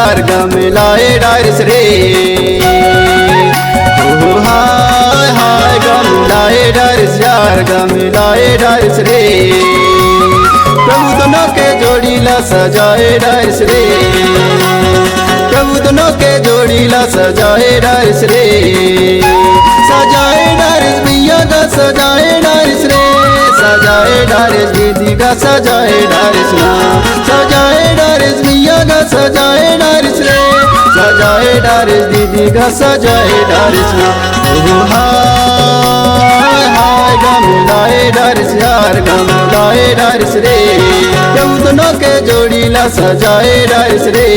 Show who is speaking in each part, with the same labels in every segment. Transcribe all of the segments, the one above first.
Speaker 1: यार गम लाए डारिस रे। ओ हाय हाय गम लाए डारिस यार गम लाए डारिस रे। प्रभु दोनों के जोड़ी ला सजाए डारिस रे। प्रभु दोनों के जोड़ी ला सजाए डारिस रे। सजाए डारिस भैया का सजाए डारिस रे। सजाए डारिस दीदी का सजाए डारिस ना। सजाए डारिस भैया का सजाए डारिस रे। सजाए डारिस दीदी का सजाए डारिस ना। ओ हाय हाय गम लाए डारिस यार गम लाए डारिस रे। प्रभु दोनों के जोड़ी ला सजाए डारिस रे।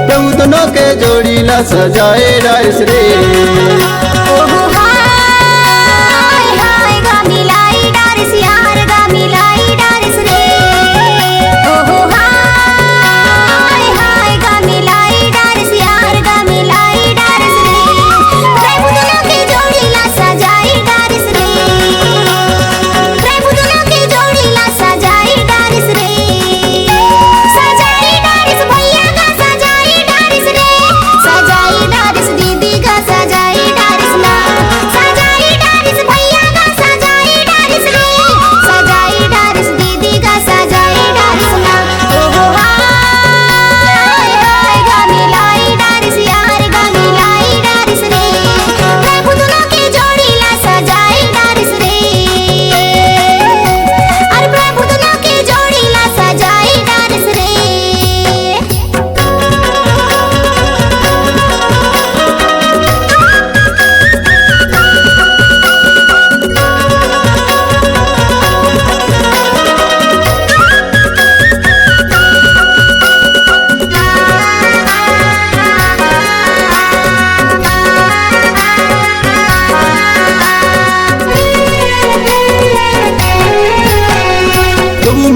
Speaker 1: प्रभु दोनों के जोड़ी ला सजाए डारिस रे।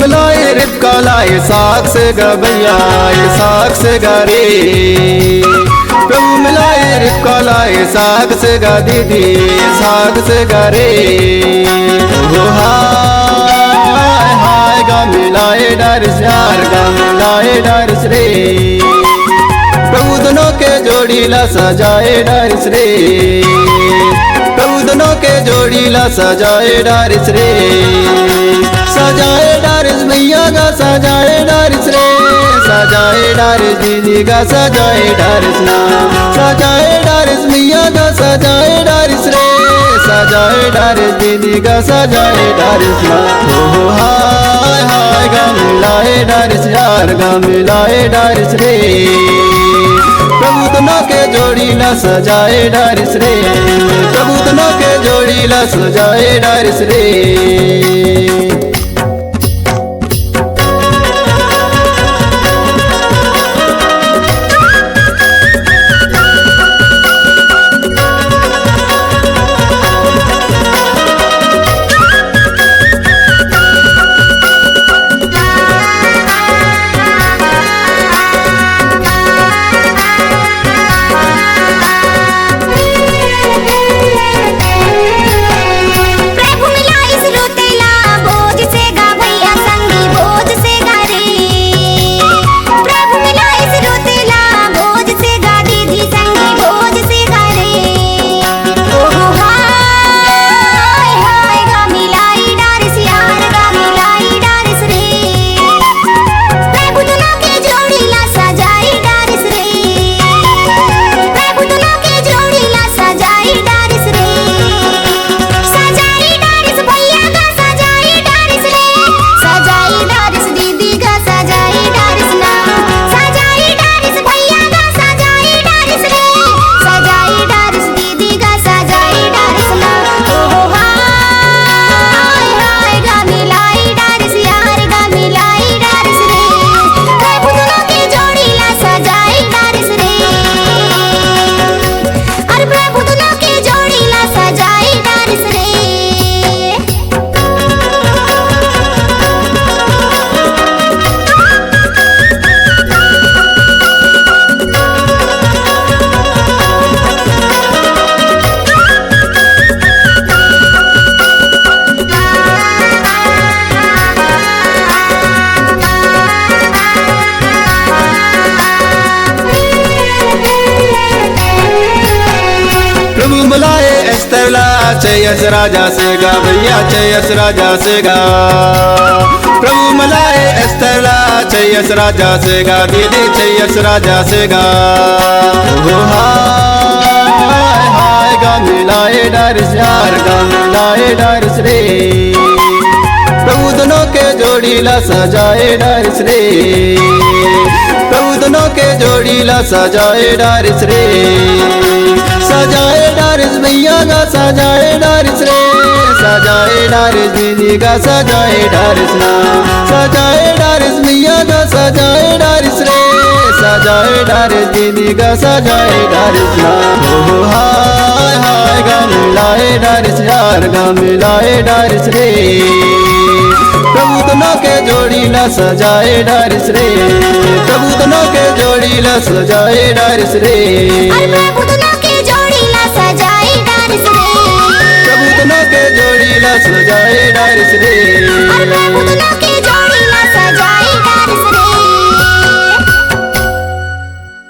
Speaker 1: मिलाए रिबका लाए साग से गबैया साग से गारे। प्रभु मिलाए रिबका लाए साग से गा दीदी साग से गारे। ओ हाय हाय गा मिलाए डारिस यार गा मिलाए डारिस रे। प्रभु दोनों के जोड़ी ला सजाए डारिस रे। प्रभु दोनों के जोड़ी ला सजाए डारिस रे। सजाए डारिस भैया का सजाए डारिस रे। सजाए डारिस दीदी का सजाए डारिस ना। सजाए डारिस भैया का सजाए डारिस रे। सजाए डारिस दीदी का सजाए डारिस ना। ओ हाय हाय गम लाए डारिस यार गम लाए डारिस रे। प्रभु दोनों के जोड़ी ला सजाए डारिस रे। प्रभु दोनों के जोड़ी ला सजाए डारिस रे।
Speaker 2: प्रभु मिला इस रोतेला बोल
Speaker 1: चयस राजा से गा भैया चयस राजा से गा प्रभु मलाए एस्तरला चयस राजा से गा दीदी चयस राजा से गा हाय हाय गा मिलाए डारिस यार गा मिलाए डारिस रे प्रभु दोनों के जोड़ी ला सजाए डारिस रे प्रभु दोनों के जोड़ी ला सजाए डारिस रे सजाए डारिस भैया गा सजाए डारिस रे सजाए डारिस दीदी गा सजाए डारिस ना सजाए डारिस भैया गा सजाए डारिस रे सजाए डारिस दीदी गा सजाए डारिस ना हाय हाय गा मिलाए डारिस यार गा मिलाए डारिस रे प्रभु दोनों के जोड़ी ला सजाए डारिस रे प्रभु दोनों के जोड़ी ला सजाए डारिस रे
Speaker 2: प्रभु दोनों के जोड़ी ला सजाए डारिस रे
Speaker 1: प्रभु दोनों के जोड़ी ला सजाए डारिस रे
Speaker 2: प्रभु दोनों के जोड़ी ला सजाए